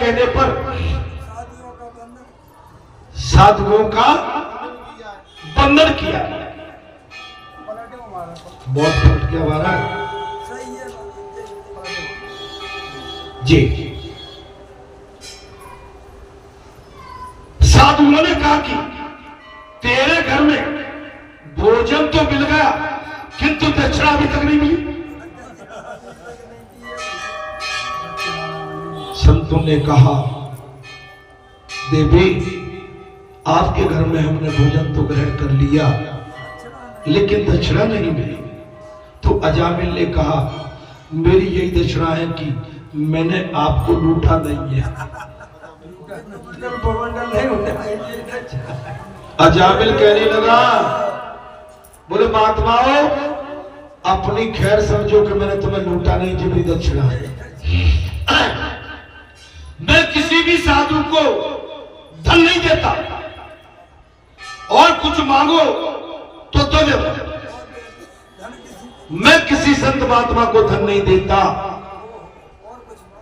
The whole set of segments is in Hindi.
कहने पर साधुओं का बंधन किया। बहुत फट गया महाराज जी। साधुओं ने कहा कि तेरे घर में भोजन तो मिल गया किंतु दक्षिणा अभी तक नहीं मिली। संतों ने कहा देवी आपके घर में हमने भोजन तो ग्रहण कर लिया लेकिन दक्षिणा नहीं मिली। तो अजामिल ने कहा मेरी यही दक्षिणा है कि मैंने आपको लूटा नहीं है। अजामिल कहने लगा बोले महात्माओं अपनी खैर समझो कि मैंने तुम्हें लूटा नहीं जो मेरी दक्षिणा है। मैं किसी भी साधु को धन नहीं देता और कुछ मांगो तो दो देता। मैं किसी संत महात्मा को धन नहीं देता।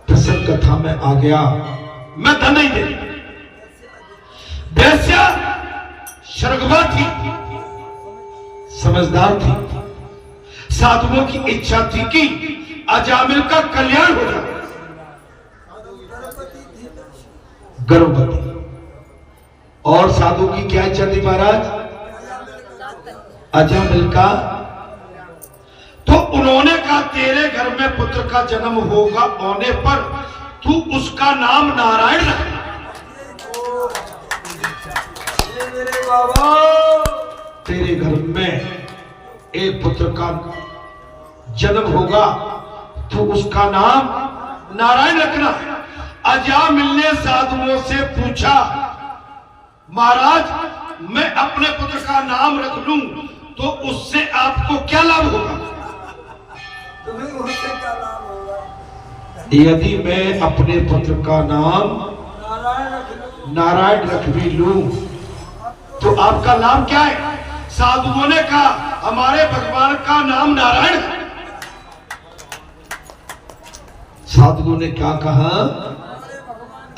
प्रसन्न कथा में आ गया मैं धन नहीं देता। वैश्या शर्गवा थी समझदार थी। साधुओं की इच्छा थी कि अजामिल का कल्याण हो जाए। गर्भवती और साधु की क्या इच्छा थी महाराज अजामिल का। तो उन्होंने कहा तेरे घर में पुत्र का जन्म होगा होने पर तू उसका नाम नारायण रखना। तेरे घर में एक पुत्र का जन्म होगा तो उसका नाम नारायण रखना। अजामिल ने साधुओं से पूछा महाराज मैं अपने पुत्र का नाम रख लूं तो उससे आपको क्या लाभ होगा। तुम्हें उससे क्या लाभ होगा। यदि मैं अपने पुत्र का नाम नारायण रख भी लूं तो आपका लाभ क्या है। साधुओं ने कहा हमारे भगवान का नाम नारायण है। साधुओं ने क्या कहा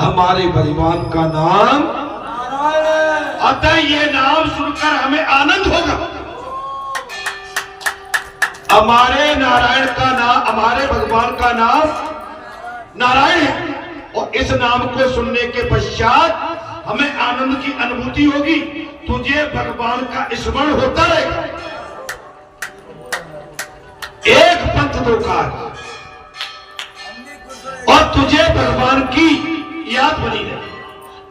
हमारे भगवान का नाम अतः ये नाम सुनकर हमें आनंद होगा। हमारे नारायण का नाम हमारे भगवान का नाम नारायण है और इस नाम को सुनने के पश्चात हमें आनंद की अनुभूति होगी। तुझे भगवान का स्मरण होता रहेगा। एक पंथ दो कार्य और तुझे भगवान की याद बनी रहे।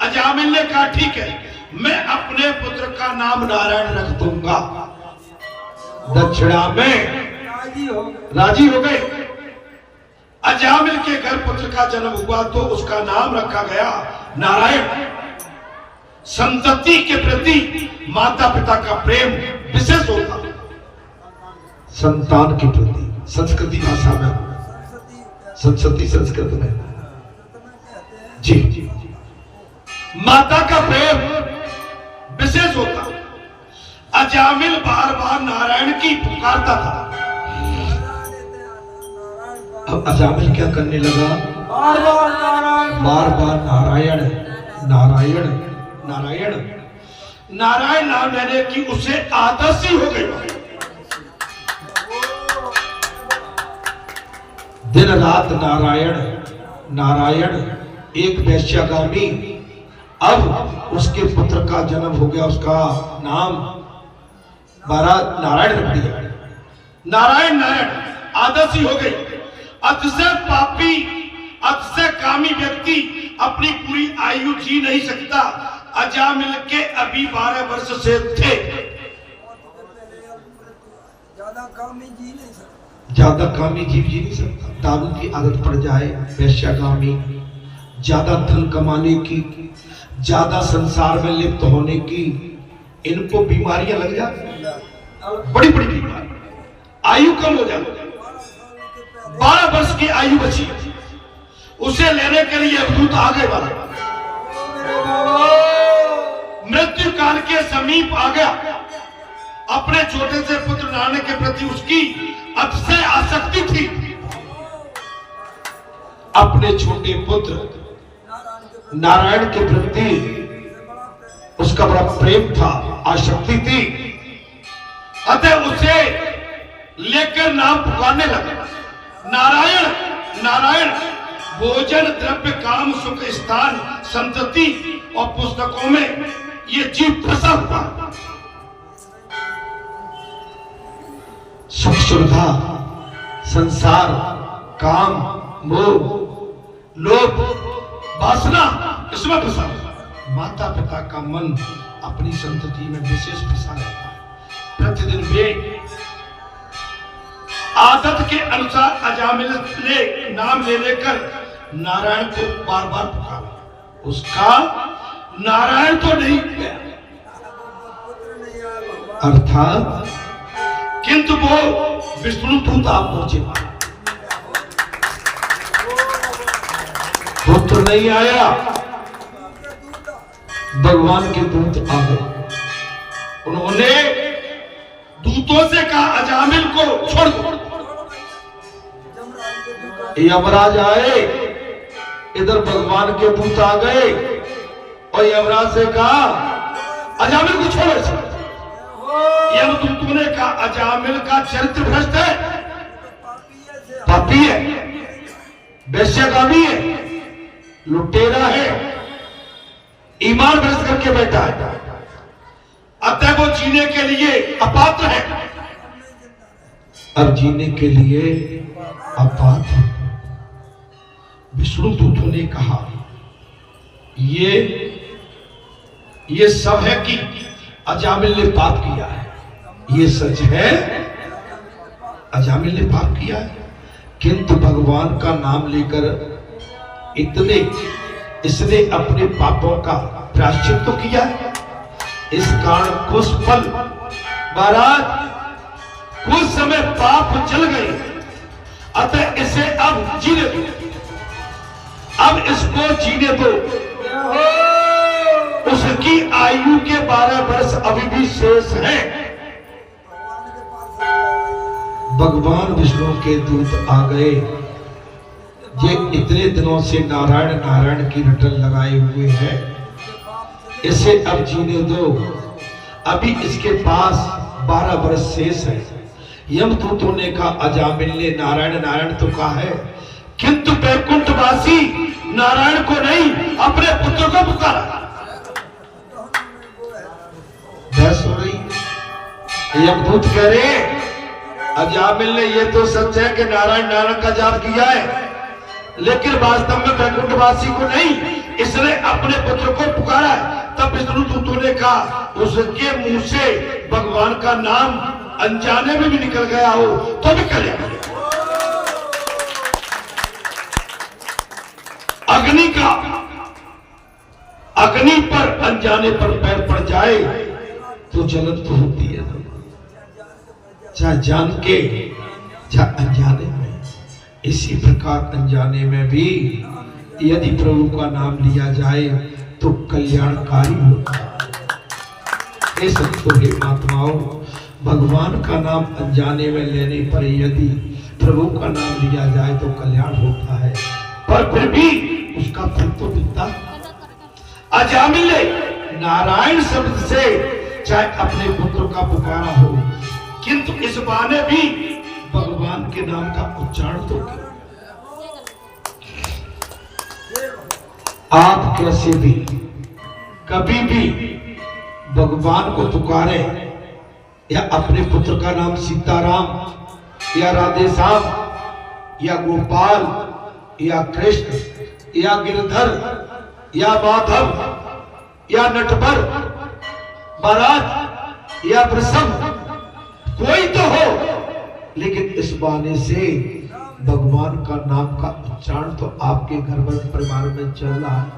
अजामिल ने कहा ठीक है मैं अपने पुत्र का नाम नारायण रख दूंगा। दक्षिणा में राजी हो गए। अजामिल के घर पुत्र का जन्म हुआ तो उसका नाम रखा गया नारायण। संतति के प्रति माता पिता का प्रेम विशेष होता। संतान के प्रति संस्कृति भाषा में संस्कृति संस्कृत में जी माता का प्रेम विशेष होता। अजामिल बार बार नारायण की पुकारता था। अब अजामिल क्या करने लगा बार बार नारायण नारायण नारायण नारायण नाम लेने की उसे आदत सी हो गई। दिन रात नारायण नारायण। एक वैश्यागामी अब उसके पुत्र का जन्म हो गया उसका नाम नारायण रख दिया। नारायण नारायण आदत सी हो गई। अतिशय पापी अतिशय कामी व्यक्ति अपनी पूरी आयु जी नहीं सकता। अजामिल के अभी 12 वर्ष से थे। ज्यादा कामी जी नहीं सकता। ज्यादा कामी जीव जी नहीं सकता। दारू की आदत पड़ जाए वैश्यागामी ज्यादा धन कमाने की ज्यादा संसार में लिप्त होने की इनको बीमारियां लग जाती। बड़ी बड़ी बीमारी आयु कम हो जाती। 12 वर्ष की आयु बची उसे लेने के लिए अवधूत आ गए। वाला मृत्यु काल के समीप आ गया। अपने छोटे से पुत्र नारायण के प्रति उसकी अतिशय आसक्ति थी। अपने छोटे पुत्र नारायण के प्रति उसका बड़ा प्रेम था, आसक्ति थी। अतः उसे लेकर नाम पुकारने लगा, नारायण नारायण। भोजन द्रव्य काम सुख स्थान संतति और पुस्तकों में ये जीव फंसा हुआ। सुख सुविधा, संसार, काम, मोह, लोभ, वासना, इसमें फंसा हुआ। माता पिता का मन अपनी संतति में विशेष फंसा रहता है। प्रतिदिन वे आदत के अनुसार अजामिल ने नाम ले लेकर नारायण को बार बार पुकारा। उसका नारायण तो नहीं गया, अर्थात किंतु वो विष्णु दूत आप पहुंचे, वो तो नहीं आया। भगवान के दूत आ गए। उन्होंने दूतों से कहा अजामिल को छोड़ दो। यमराज आए, इधर भगवान के दूत आ गए और यमराज से कहा अजामिल को छोड़ो। यमदूतों ने कहा अजामिल का चरित्र भ्रष्ट है, पापी है, वैश्यगामी है, लुटेरा है, ईमान भ्रष्ट करके बैठा है, अतः वो जीने के लिए अपात्र है। अब जीने के लिए अपात्र। विष्णु दूतों ने कहा ये सब है कि अजामिल ने पाप किया है, ये सच है, अजामिल ने पाप किया है। किंतु भगवान का नाम लेकर इसने अपने पापों का प्रायश्चित तो किया है। इस कारण कुछ पल महाराज कुछ समय पाप जल गए, अतः इसे अब जीने दो, अब इसको जीने दो। उसकी आयु के 12 वर्ष अभी भी शेष हैं। भगवान विष्णु के दूत आ गए। ये इतने दिनों से नारायण नारायण की रटन लगाए हुए हैं, इसे अब जीने दो, अभी इसके पास 12 वर्ष शेष है। यमदूतों ने कहा अजामिल ने नारायण नारायण तो कहा है, किंतु वैकुंठवासी नारायण को नहीं अपने पुत्र को पुकारा। बहस हो रही। यमदूत कह रहे अजामिल ने ये तो सच है कि नारायण नारायण का जाप किया है, लेकिन वास्तव में वैकुंठवासी को नहीं, इसने अपने पुत्र को पुकारा है। तब विष्णु दूतों ने कहा उसके मुंह से भगवान का नाम अनजाने में भी निकल गया हो तो भी कल्याण। अग्नि पर अनजाने पर पैर पड़ जाए तो जलन तो होती है, चाहे जान के चाहे अनजाने में। इसी प्रकार अनजाने में भी यदि प्रभु का नाम लिया जाए तो कल्याणकारी होता है। हे संतों, हे महात्माओं, भगवान का नाम अनजाने में लेने पर यदि प्रभु का नाम लिया जाए तो कल्याण होता है, पर फिर भी उसका फल तो मिलता। अजामिल ने नारायण शब्द से चाहे अपने पुत्र का पुकारा हो, किंतु इस बहाने भी भगवान के नाम का उच्चारण तो किया। आप कैसे भी कभी भी भगवान को पुकारे या अपने पुत्र का नाम सीताराम या राधेश्याम या गोपाल या कृष्ण या गिरधर या माधव या नटवर महाराज या वृषभ, कोई तो हो, लेकिन इस बहाने से भगवान का नाम का उच्चारण तो आपके घर में परिवार में चल रहा है।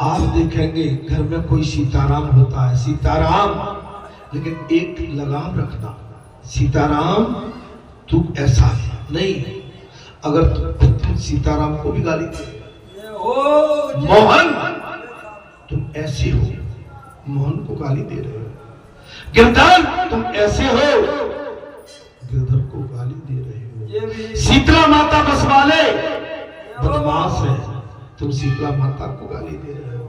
आप देखेंगे घर में कोई सीताराम होता है, सीताराम, लेकिन एक लगाम रखना, सीताराम तू ऐसा है नहीं। अगर तुम सीताराम को भी गाली दे, मोहन तुम ऐसे हो, मोहन को गाली दे रहे हो, गिरधर तुम ऐसे हो, गिरधर को गाली दे रहे हो, शीतला माता बस वाले बदमाश है, तुम शीतला माता को गाली दे रहे हो।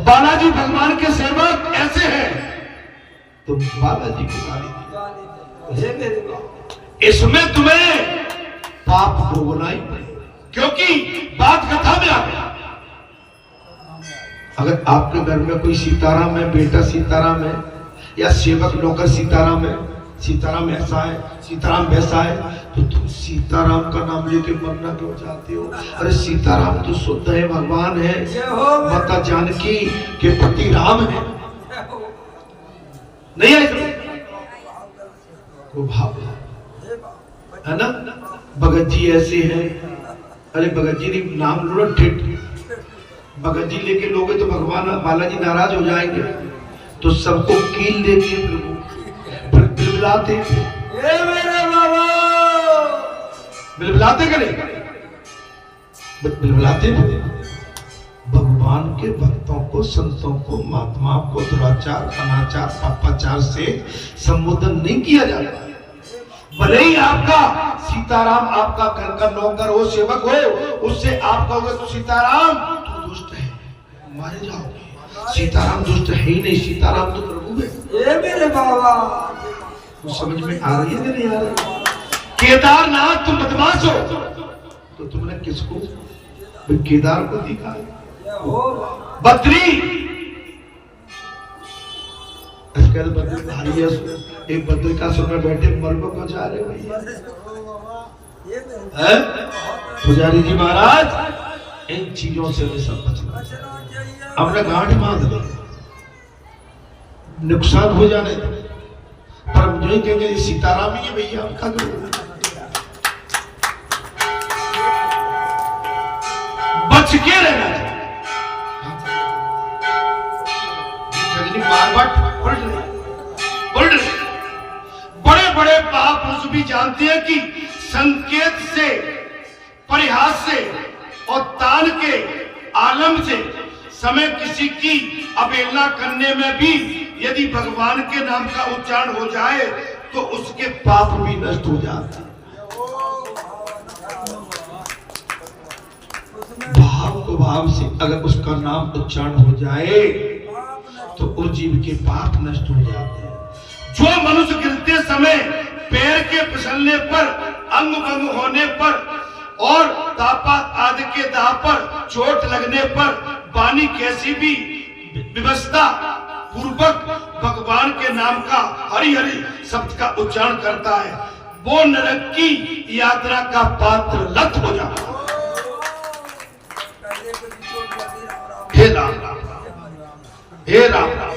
बालाजी भगवान के सेवक ऐसे हैं, तुम बालाजी को गाली दे हे मेरे बाबा, इसमें तुम्हें पाप भोगना ही पड़ेगा, क्योंकि बात कथा में आ गया। अगर आपके घर में कोई सीताराम है, बेटा सीताराम है, या सेवक नौकर सीताराम है, सीताराम ऐसा है, सीताराम वैसा है, तो तुम सीताराम का नाम लेके मरना क्यों चाहते हो? अरे सीताराम तो शुद्ध है, भगवान है, माता जानकी के पति राम है। नहीं है वो भाव है ना। भगत जी ऐसे हैं, अरे भगत जी ने नाम लो ठेठ, भगत जी लेके लोगे तो भगवान बालाजी नाराज हो जाएंगे, तो सबको कील देके बिलबिलाते, हे मेरे बाबा, बिलबिलाते करे, बिलबिलाते भगवान के भक्तों को, संतों को, महात्माओं को दुराचार, अनाचार, पापाचार से संबोधन नहीं किया जाता। भले ही आपका सीताराम आपका घर का नौकर हो, सेवक हो, उससे आप कहोगे तो सीताराम तू दुष्ट है, मारे जाओगे। सीताराम दुष्ट है ही नहीं, सीताराम तो प्रभु है। हे मेरे बाबा, तो समझ में आ रही है कि नहीं आ रही? केदारनाथ तुम बदमाश हो, तो तुमने किसको? केदार को दिखा, बद्री, बद्री भारी है, एक बद्रिकाश्रम में बैठे मरबो को जा रहे भैया। पुजारी जी महाराज, इन चीजों से भी सब बचना, अपने गांठ बांध दे, नुकसान हो जाने दे, पर मुझे कहेंगे सीताराम ही है भैया, आपका बच के रहना चाहिए। बड़े बड़े महापुरुष भी जानते हैं कि संकेत से, परिहास से और तान के आलम से समय किसी की अवहेलना करने में भी यदि भगवान के नाम का उच्चारण हो जाए तो उसके पाप भी नष्ट हो जाते हैं। भाव को भाव से अगर उसका नाम उच्चारण हो जाए तो उस जीव के पाप नष्ट हो जाते हैं। जो मनुष्य गिरते समय पैर के फिसलने पर, अंग भंग होने पर और दापा आदि के दाह पर चोट लगने पर वाणी कैसी भी व्यवस्था पूर्वक भगवान के नाम का हरि हरि शब्द का उच्चारण करता है, वो नरक की यात्रा का पात्र लत हो जाता है। हे राम राम, हे राम राम,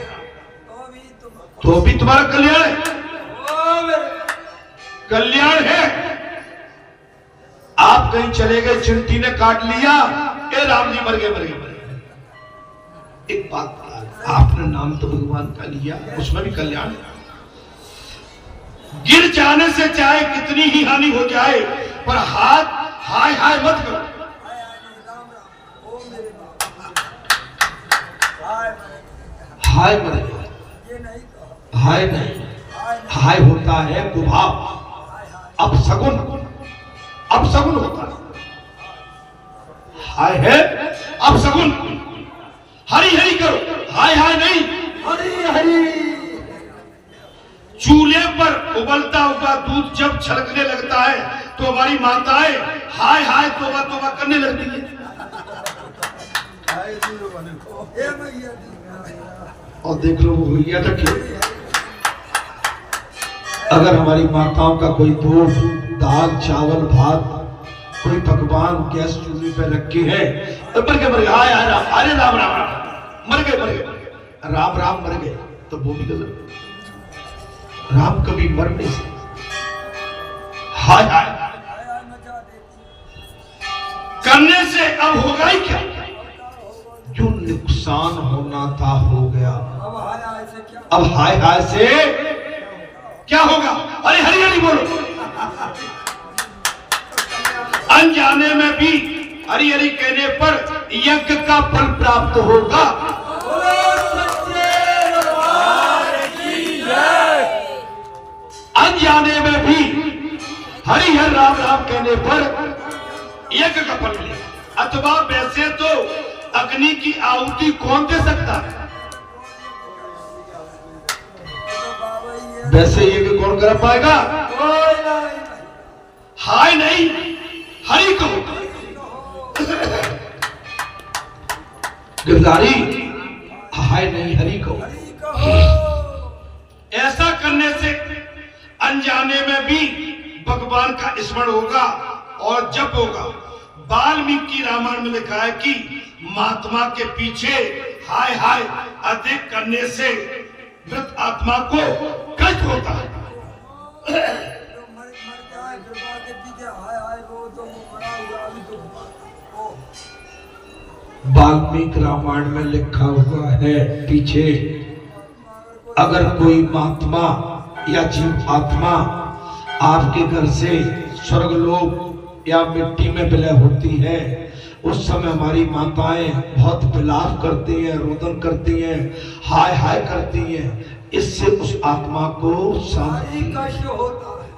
तो भी तुम्हारा कल्याण है, कल्याण है। आप कहीं चले गए, चिंटी ने काट लिया, ए राम जी मर गए, मर गए। एक बात, आपने नाम तो भगवान का लिया, उसमें भी कल्याण है। गिर जाने से चाहे कितनी ही हानि हो जाए, पर हाथ हाय हाय मत करो। हाय मरे, हाय नहीं, हाय होता है कुभाव, अपशगुन, अपशगुन होता है। हाय है अपशगुन, हरि हरि करो, हाय हाय नहीं, हरि हरि। चूल्हे पर उबलता हुआ दूध जब छलकने लगता है तो हमारी माताएं हाय हाय तोबा तोबा करने लगती है। और देख लो वो भैया तक, अगर हमारी माताओं का कोई दूध, दाल, चावल, भात, कोई पकवान गैस चूल्हे पे रखे हैं तो मर गए, हाय हाय राम, अरे राम राम राम, मर गए, मर गए, राम राम मर गए, तो वो भी गलत। राम कभी मर नहीं सकते, हाय हाय करने से अब होगा ही क्या? जो नुकसान होना था हो गया, अब हाय हाय से क्या होगा? अरे हरि हरि बोलो। अनजाने में भी हरि हरि कहने पर यज्ञ का फल प्राप्त होगा। अनजाने में भी हरि हर राम राम कहने पर यज्ञ का फल मिलेगा। अथवा वैसे तो अग्नि की आहुति कौन दे सकता है? वैसे ये कि कौन कर पाएगा? हाय नहीं, हरि कहो। गिरधारी, हाय नहीं, हरि कहो। ऐसा करने से अनजाने में भी भगवान का स्मरण होगा और जप होगा। वाल्मीकि रामायण में लिखा है कि महात्मा के पीछे हाय हाय अधिक करने से मृत आत्मा को कष्ट होता है। वाल्मीकि रामायण में लिखा हुआ है, पीछे अगर कोई महात्मा या जीव आत्मा आपके घर से स्वर्गलोक या मिट्टी में विलय होती है, उस समय हमारी माताएं बहुत विलाप करती हैं, रोदन करती हैं, हाय हाय करती हैं। इससे उस आत्मा को शांति कष्ट होता है।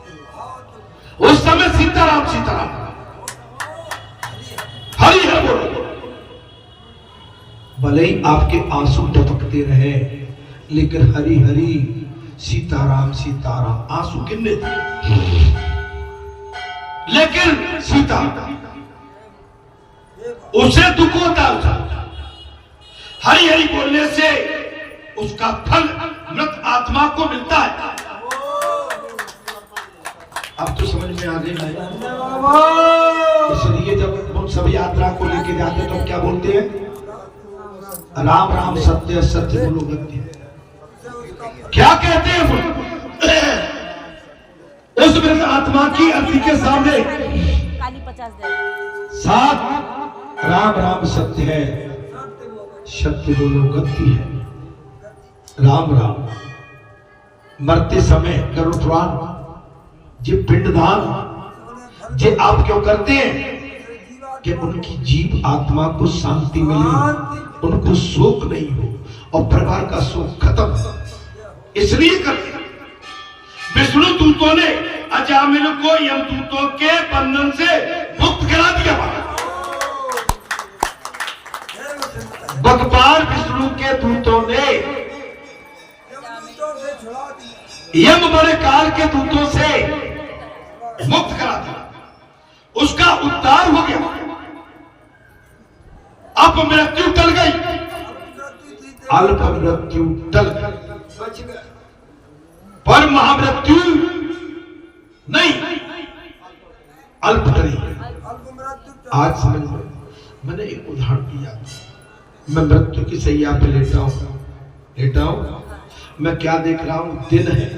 उस समय सीताराम सीताराम हरि है बोलो। भले ही आपके आंसू टपकते रहे, लेकिन हरि हरि सीताराम सीताराम आंसू किन्ने थे, लेकिन सीता उसे दुख होता है। हरि हरि बोलने से उसका फल मृत आत्मा को मिलता है। अब तो समझ में आ गई ना। इसलिए जब हम सब यात्रा को लेके जाते तो क्या बोलते हैं? राम राम सत्य सत्य बोलो गत्य। क्या कहते हैं वो? उस मृत आत्मा की अर्थी के सामने काली 50 दे। साथ राम राम सत्य है, सत्य बोलो गति है। राम राम मरते समय गरुड़ पुराण जे पिंडदान जे आप क्यों करते हैं? कि उनकी जीव आत्मा को शांति मिले, उनको शोक नहीं हो और परिवार का शोक खत्म, इसलिए करते हैं। विष्णु दूतों ने अजामिल को यमदूतों के बंधन से मुक्त करा दिया। भगवान विष्णु के दूतों ने यम बड़े काल के दूतों से मुक्त करा दिया, उसका उद्धार हो गया। अब मृत्यु टल गई, अल्प मृत्यु टल गई, पर महामृत्यु नहीं, अल्प टली। आज समझ में, मैंने एक उदाहरण दिया। मैं मृत्यु की सैया पे लेटा हूं, मैं क्या देख रहा हूं? दिन है,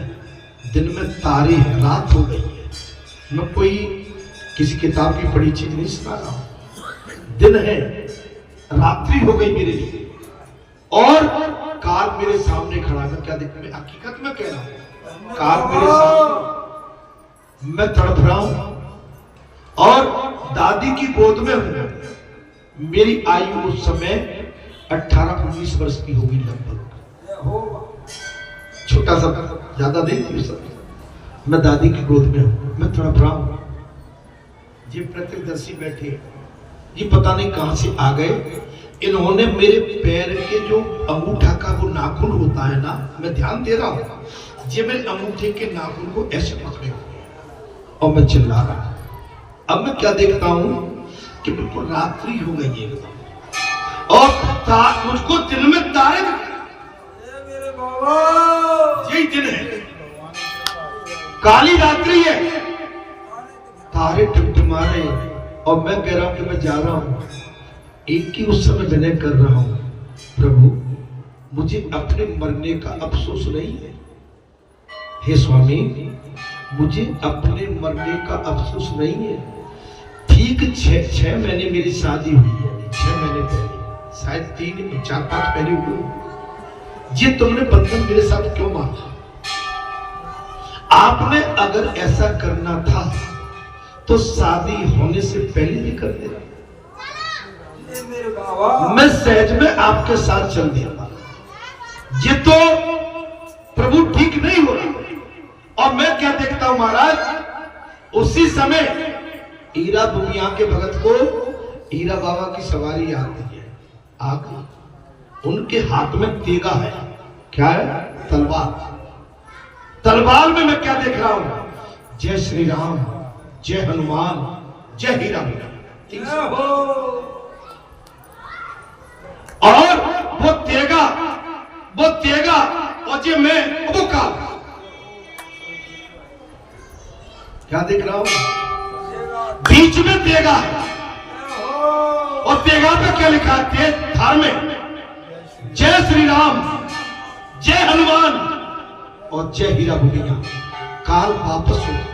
दिन में तारे हैं, रात हो गई है। मैं कोई किसी किताब की पढ़ी चीज नहीं सुना रहा हूं। दिन है, रात्रि हो गई मेरे लिए, और काल मेरे सामने खड़ा। मैं क्या देख, मैं हकीकत में कह रहा हूं, काल मेरे सामने, मैं तड़प रहा हूं और दादी की गोद में हूं। मेरी आयु उस समय 18-19 वर्ष की होगी लगभग, छोटा सा, ज्यादा नहीं थी उस समय। मैं दादी की गोद में हूं, मैं तड़प रहा हूं। ये प्रत्यक्षदर्शी बैठे, ये पता नहीं कहां से आ गए। इन्होंने मेरे पैर के जो अंगूठा का वो नाखून होता है ना, मैं ध्यान दे रहा हूं, ये मेरे अंगूठे के नाखून को ऐसे पकड़े हुए और मैं चिल्ला रहा हूं। अब मैं क्या देखता हूं कि बिल्कुल रात्रि हो गई है एकदम, और मुझको दिन में तारे यही दिन है, काली रात्रि है, तारे टिमटिमा रहे, और मैं कह रहा हूं कि मैं जा रहा हूं। एक ही उस समय विनय कर रहा हूं, प्रभु मुझे अपने मरने का अफसोस नहीं है। हे स्वामी, मुझे अपने मरने का अफसोस नहीं है। ठीक 6 महीने मेरी शादी हुई है, 6 महीने पहले, शायद 3-4-5 महीने हुए। ये तुमने बंधन मेरे साथ क्यों मांगा? आपने अगर ऐसा करना था तो शादी होने से पहले ही कर देना। मैं सहज में आपके साथ चल दिया। ये तो प्रभु ठीक नहीं हो रहा। और मैं क्या देखता हूं महाराज, उसी समय हीरा दुनिया के भगत को हीरा बाबा की सवारी आती है, आ गई। उनके हाथ में तेगा है। क्या है? तलवार। तलवार में मैं क्या देख रहा हूं? जय श्री राम, जय हनुमान, जय हीरा मीरा। और वो तेगा और जे मैं वो का क्या देख रहा हूं? बीच में तेगा है और तेगा पे क्या लिखा है? थार में जय श्री राम, जय हनुमान और जय हीरा मीरा। काल वापस हो।